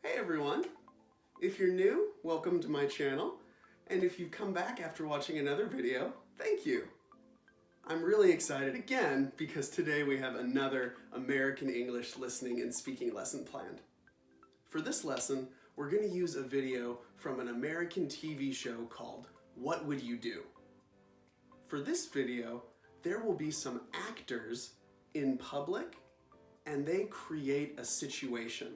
Hey everyone! If you're new, welcome to my channel. And if you've come back after watching another video, thank you! I'm really excited again because today we have another American English listening and speaking lesson planned. For this lesson, we're going to use a video from an American TV show called What Would You Do? For this video, there will be some actors in public and they create a situation.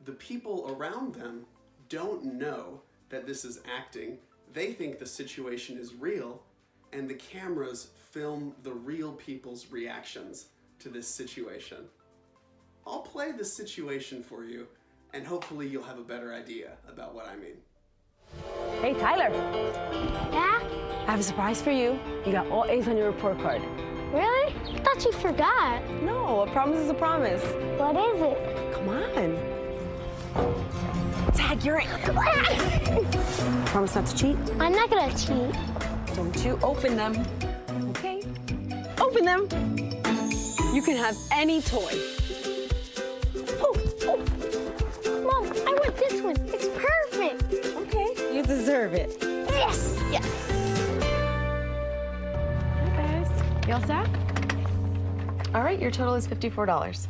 The people around them don't know that this is acting. They think the situation is real, and the cameras film the real people's reactions to this situation. I'll play the situation for you, and hopefully you'll have a better idea about what I mean. Hey, Tyler. Yeah? I have a surprise for you. You got all A's on your report card. Really? I thought you forgot. No, a promise is a promise. What is it? Come on. Tag, you're in. Promise not to cheat? I'm not gonna cheat. Don't you open them. Okay? Open them. You can have any toy. Oh, oh. Mom, I want this one. It's perfect. Okay, you deserve it. Yes, yes. Hi, guys. You all set? All right, your total is $54.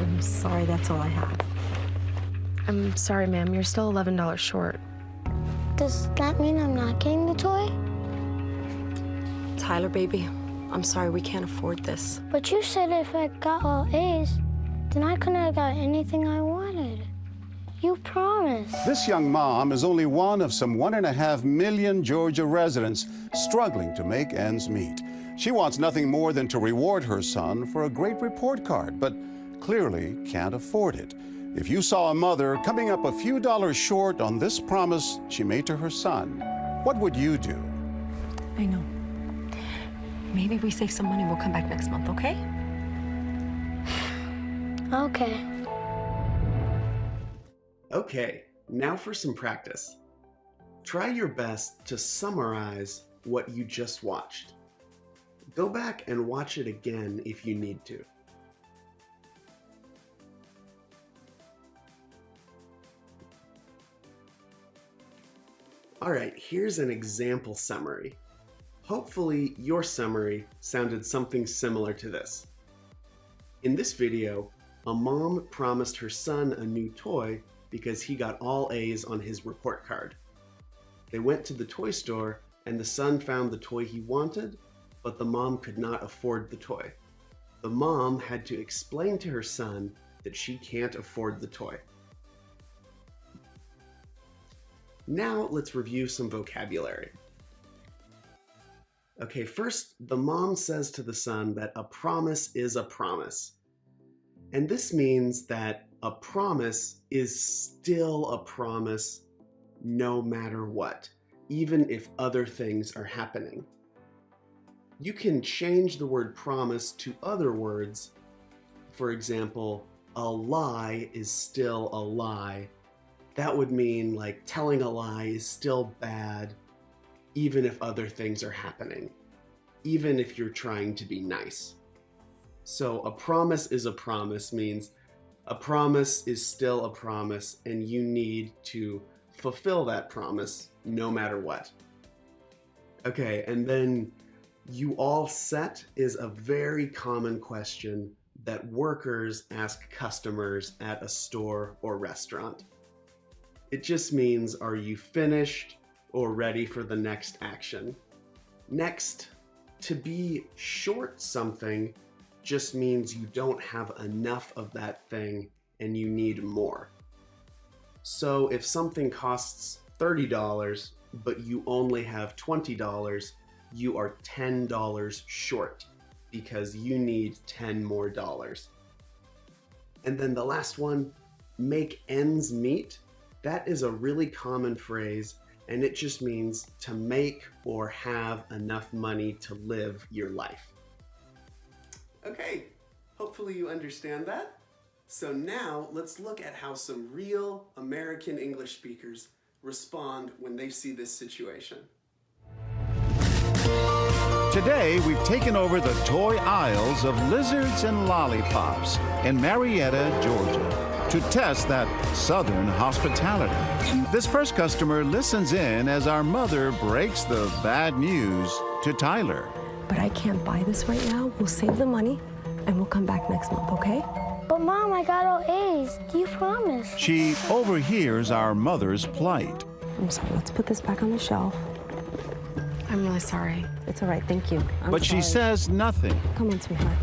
I'm sorry, that's all I have. I'm sorry, ma'am. You're still $11 short. Does that mean I'm not getting the toy? Tyler, baby, I'm sorry, we can't afford this. But you said if I got all A's, then I couldn't have got anything I wanted. You promised. This young mom is only one of some 1.5 million Georgia residents struggling to make ends meet. She wants nothing more than to reward her son for a great report card, but clearly can't afford it. If you saw a mother coming up a few dollars short on this promise she made to her son, what would you do? I know. Maybe we save some money, we'll come back next month, okay? Okay. Okay, now for some practice. Try your best to summarize what you just watched. Go back and watch it again if you need to. All right, here's an example summary. Hopefully your summary sounded something similar to this. In this video, a mom promised her son a new toy because he got all A's on his report card. They went to the toy store and the son found the toy he wanted, but the mom could not afford the toy. The mom had to explain to her son that she can't afford the toy. Now let's review some vocabulary. Okay, first, the mom says to the son that a promise is a promise. And this means that a promise is still a promise no matter what, even if other things are happening. You can change the word promise to other words. For example, a lie is still a lie. That would mean like telling a lie is still bad, even if other things are happening, even if you're trying to be nice. So a promise is a promise means a promise is still a promise and you need to fulfill that promise no matter what. Okay, and then you all set is a very common question that workers ask customers at a store or restaurant. It just means, are you finished or ready for the next action? Next, to be short something just means you don't have enough of that thing and you need more. So if something costs $30, but you only have $20, you are $10 short because you need 10 more dollars. And then the last one, make ends meet. That is a really common phrase, and it just means to make or have enough money to live your life. Okay, hopefully you understand that. So now let's look at how some real American English speakers respond when they see this situation. Today, we've taken over the toy aisles of lizards and lollipops in Marietta, Georgia, to test that Southern hospitality. This first customer listens in as our mother breaks the bad news to Tyler. But I can't buy this right now. We'll save the money and we'll come back next month, okay? But Mom, I got all A's. You promised. She overhears our mother's plight. I'm sorry, let's put this back on the shelf. I'm really sorry. It's all right, thank you. But she says nothing Come on, sweetheart.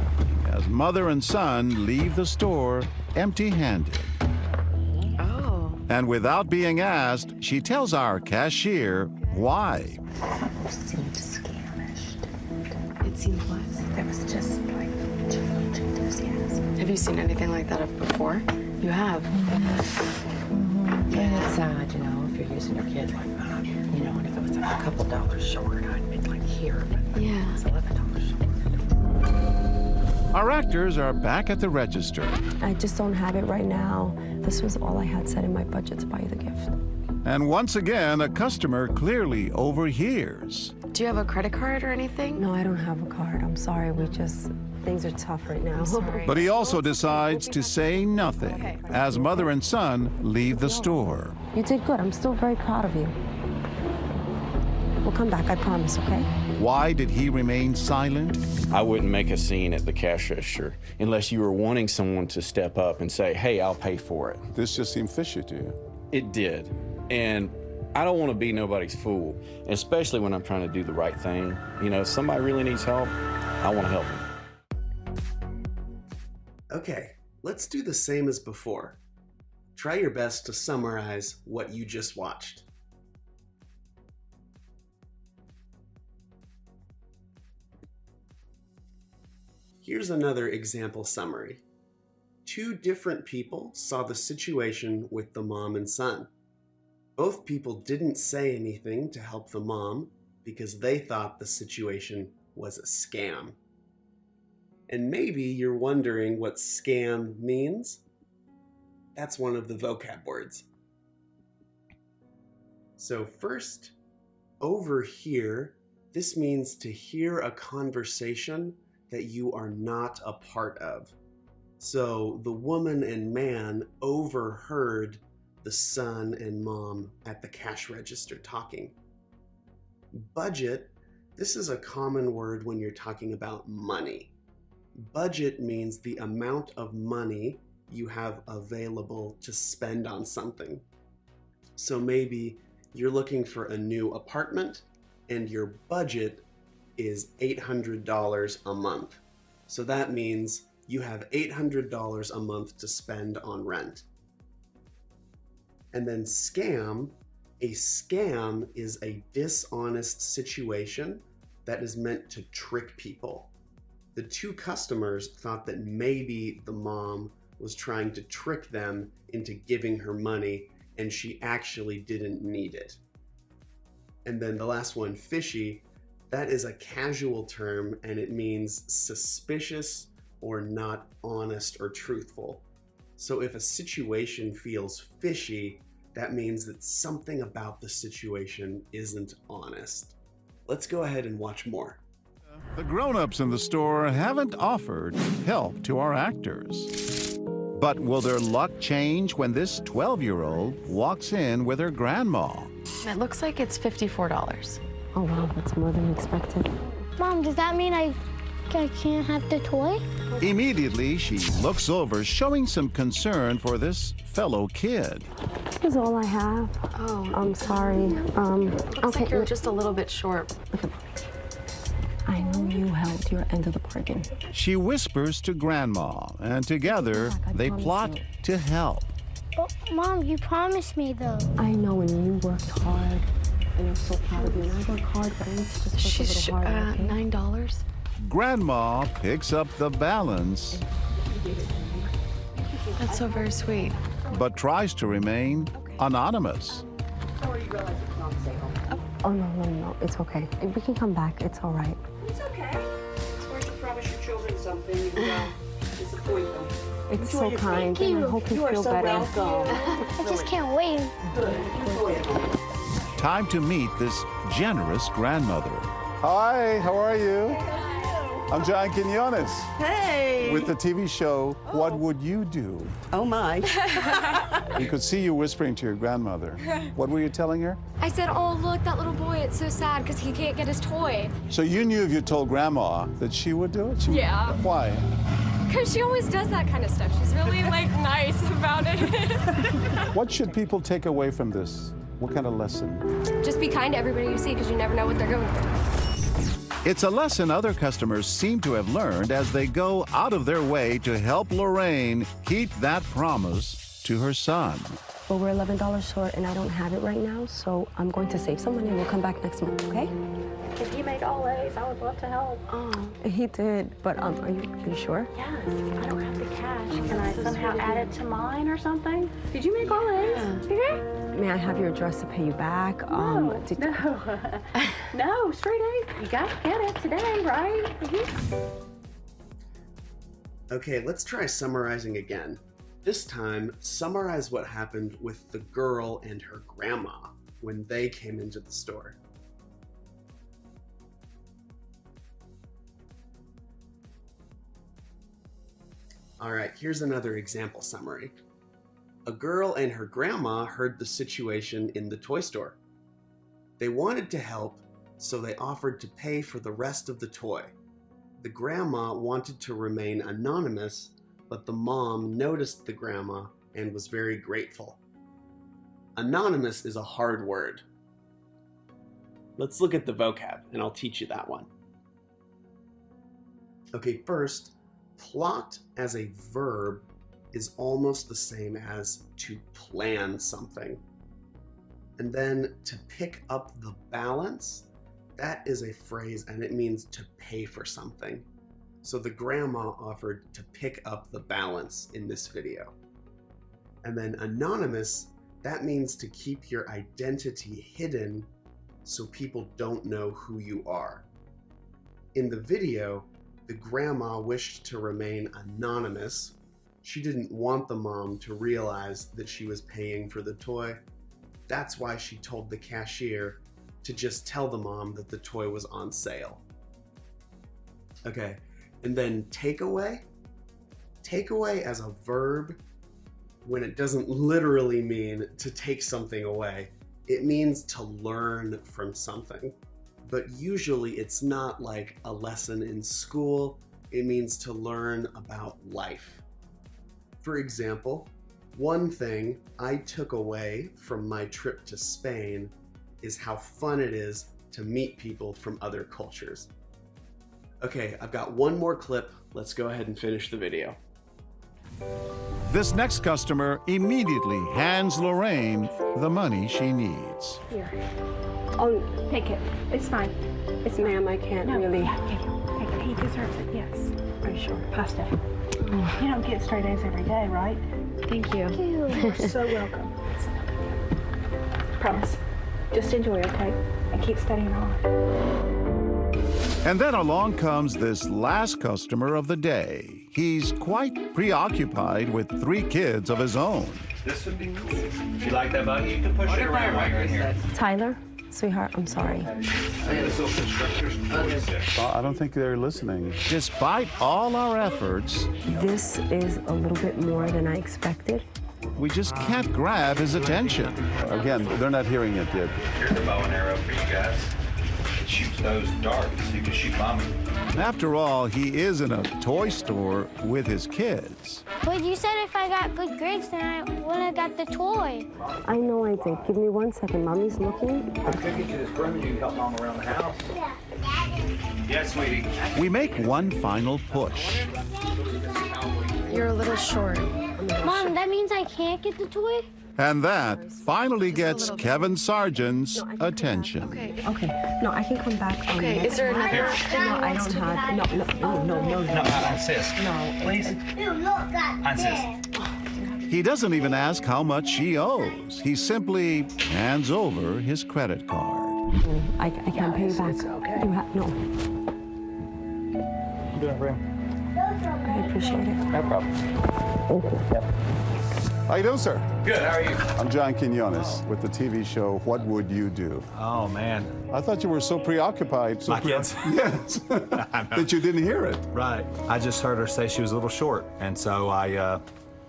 as mother and son leave the store empty-handed. Oh. And without being asked, she tells our cashier why. Seemed scammishd. It seemed what? There was just like too much enthusiasm. Have you seen anything like that before? You have. And it's sad, you know, if you're using your kid like that. You know, and if it was like a couple dollars short, I'd be like here, but Yeah. it's $11 short. Our actors are back at the register. I just don't have it right now. This was all I had set in my budget to buy you the gift. And once again, a customer clearly overhears. Do you have a credit card or anything? No, I don't have a card. I'm sorry. Things are tough right now. Sorry. But he also decides to say nothing as mother and son leave the store. You did good. I'm still very proud of you. We'll come back, I promise, okay? Why did he remain silent? I wouldn't make a scene at the cash register unless you were wanting someone to step up and say, hey, I'll pay for it. This just seemed fishy to you. It did. And I don't want to be nobody's fool, especially when I'm trying to do the right thing. You know, if somebody really needs help, I want to help them. Okay, let's do the same as before. Try your best to summarize what you just watched. Here's another example summary. Two different people saw the situation with the mom and son. Both people didn't say anything to help the mom because they thought the situation was a scam. And maybe you're wondering what scam means? That's one of the vocab words. So first, overhear, this means to hear a conversation that you are not a part of. So the woman and man overheard the son and mom at the cash register talking. Budget, this is a common word when you're talking about money. Budget means the amount of money you have available to spend on something. So maybe you're looking for a new apartment and your budget is $800 a month. So that means you have $800 a month to spend on rent. And then scam, a scam is a dishonest situation that is meant to trick people. The two customers thought that maybe the mom was trying to trick them into giving her money and she actually didn't need it. And then the last one, fishy, that is a casual term and it means suspicious or not honest or truthful. So if a situation feels fishy, that means that something about the situation isn't honest. Let's go ahead and watch more. The grown-ups in the store haven't offered help to our actors. But will their luck change when this 12-year-old walks in with her grandma? It looks like it's $54. Oh, wow, that's more than expected. Mom, does that mean I can't have the toy? Immediately, she looks over, showing some concern for this fellow kid. This is all I have. Oh. I'm sorry. Looks like you're just a little bit short. I know you held your end of the bargain. She whispers to Grandma, and together they plot to help. But Mom, you promised me though. I know, and you worked hard. And I'm so proud of you. And I work hard, but I need to just work a little harder, okay? $9? Grandma picks up the balance, That's so very sweet. but tries to remain anonymous. Oh, no. It's okay. We can come back. It's all right. It's okay. It's hard to promise your children something and disappoint them. It's so kind. Thank And I you. hope you You are feel so better. welcome. I just can't wait. Good. Enjoy it. Time to meet this generous grandmother. Hi, how are you? I'm John Quinones. Hey! With the TV show, What Would You Do? Oh my. You could see you whispering to your grandmother. What were you telling her? I said, oh, look, that little boy, it's so sad because he can't get his toy. So you knew if you told Grandma that she would do it? Yeah. Why? Because she always does that kind of stuff. She's really, like, nice about it. What should people take away from this? What kind of lesson? Just be kind to everybody you see because you never know what they're going through. It's a lesson other customers seem to have learned as they go out of their way to help Lorraine keep that promise to her son. Well, we're $11 short, and I don't have it right now, so I'm going to save some money, and we'll come back next month, okay? If you made all A's, I would love to help. Oh, he did, but are you sure? Yes, I don't have the cash. Can I somehow add it to mine or something? Did you make all A's? Mm-hmm. May I have your address to pay you back? No, no, straight A's. You got to get it today, right? Mm-hmm. Okay, let's try summarizing again. This time, summarize what happened with the girl and her grandma when they came into the store. All right, here's another example summary. A girl and her grandma heard the situation in the toy store. They wanted to help, so they offered to pay for the rest of the toy. The grandma wanted to remain anonymous, but the mom noticed the grandma and was very grateful. Anonymous is a hard word. Let's look at the vocab, and I'll teach you that one. Okay, first, plot as a verb is almost the same as to plan something. And then to pick up the balance, that is a phrase and it means to pay for something. So the grandma offered to pick up the balance in this video. And then anonymous, that means to keep your identity hidden so people don't know who you are. In the video, the grandma wished to remain anonymous. She didn't want the mom to realize that she was paying for the toy. That's why she told the cashier to just tell the mom that the toy was on sale. Okay, and then takeaway. Takeaway as a verb, when it doesn't literally mean to take something away, it means to learn from something. But usually it's not like a lesson in school, it means to learn about life. For example, one thing I took away from my trip to Spain is how fun it is to meet people from other cultures. Okay, I've got one more clip. Let's go ahead and finish the video. This next customer immediately hands Lorraine the money she needs. Here. Oh, take it. It's fine. It's Ma'am, I can't really. Yeah, take it. Take it. He deserves it, yes. Are you sure? Pasta. You don't get straight A's every day, right? Thank you. You're so welcome. Promise. Just enjoy, okay? And keep studying on. And then along comes this last customer of the day. He's quite preoccupied with 3 kids of his own. This would be cool. If you like that button, you can push it around right in here. Tyler, sweetheart, I'm sorry. I don't think they're listening. Despite all our efforts, This is a little bit more than I expected. we just can't grab his attention. Again, they're not hearing it yet. Here's the bow and arrow for you guys. It shoots those darts so you can shoot mommy. After all, he is in a toy store with his kids. But you said if I got good grades, then I wouldn't have got the toy. I know I did. Give me 1 second. Mommy's looking. I'll take you to this room and you can help mom around the house. Yes, sweetie. We make one final push. You're a little short. Mom, that means I can't get the toy? And that finally gets Kevin Sargent's attention. Okay. No, I can come back. Okay, is there another? No, I don't have. No. No, I insist. No. Please. I insist. He doesn't even ask how much she owes. He simply hands over his credit card. I can't pay you back. okay. No. I'm doing it for him. I appreciate it. No problem. Yep. How you doing, sir? Good, how are you? I'm John Quinones with the TV show What Would You Do? Oh, man. I thought you were so preoccupied. My kids? Yes. That you didn't hear it. Right. I just heard her say she was a little short, and so I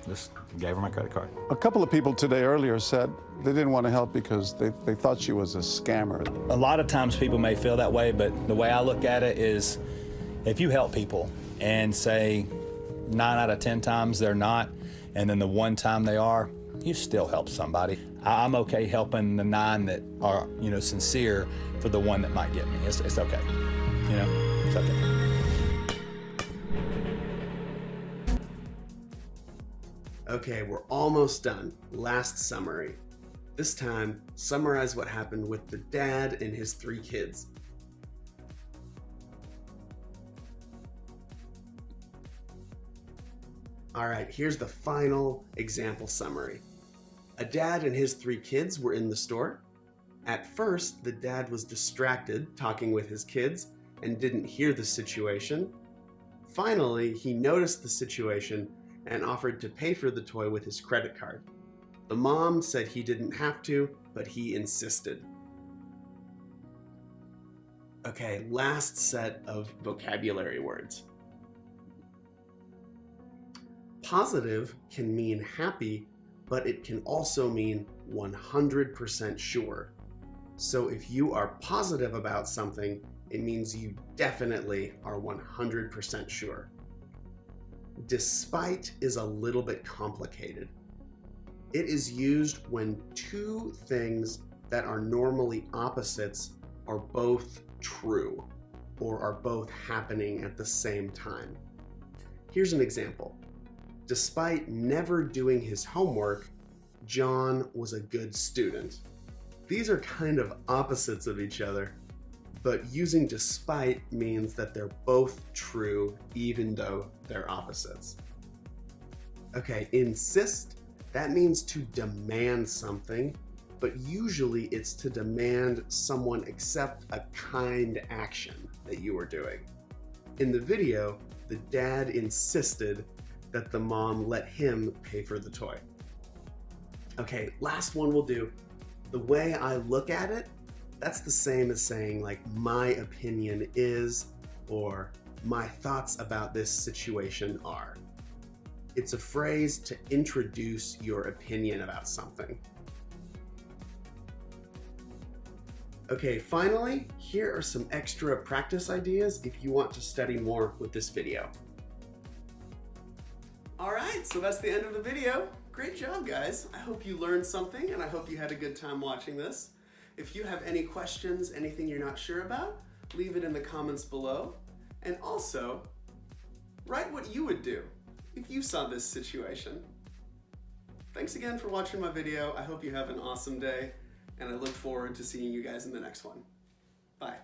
just gave her my credit card. A couple of people today earlier said they didn't want to help because they thought she was a scammer. A lot of times people may feel that way, but the way I look at it is if you help people and say 9 out of 10 times they're not, and then the one time they are, you still help somebody. I'm okay helping the 9 that are, sincere for the one that might get me. It's okay. It's okay. Okay, we're almost done. Last summary. This time, summarize what happened with the dad and his 3 kids. All right, here's the final example summary. A dad and his 3 kids were in the store. At first, the dad was distracted talking with his kids and didn't hear the situation. Finally, he noticed the situation and offered to pay for the toy with his credit card. The mom said he didn't have to, but he insisted. Okay, last set of vocabulary words. Positive can mean happy, but it can also mean 100% sure. So if you are positive about something, it means you definitely are 100% sure. Despite is a little bit complicated. It is used when 2 things that are normally opposites are both true or are both happening at the same time. Here's an example. Despite never doing his homework, John was a good student. These are kind of opposites of each other, but using despite means that they're both true even though they're opposites. Okay, insist, that means to demand something, but usually it's to demand someone accept a kind action that you are doing. In the video, the dad insisted that the mom let him pay for the toy. Okay, last one we'll do. The way I look at it, that's the same as saying like my opinion is, or my thoughts about this situation are. It's a phrase to introduce your opinion about something. Okay, finally, here are some extra practice ideas if you want to study more with this video. All right, so that's the end of the video. Great job, guys. I hope you learned something and I hope you had a good time watching this. If you have any questions, anything you're not sure about, leave it in the comments below. And also, write what you would do if you saw this situation. Thanks again for watching my video. I hope you have an awesome day and I look forward to seeing you guys in the next one. Bye.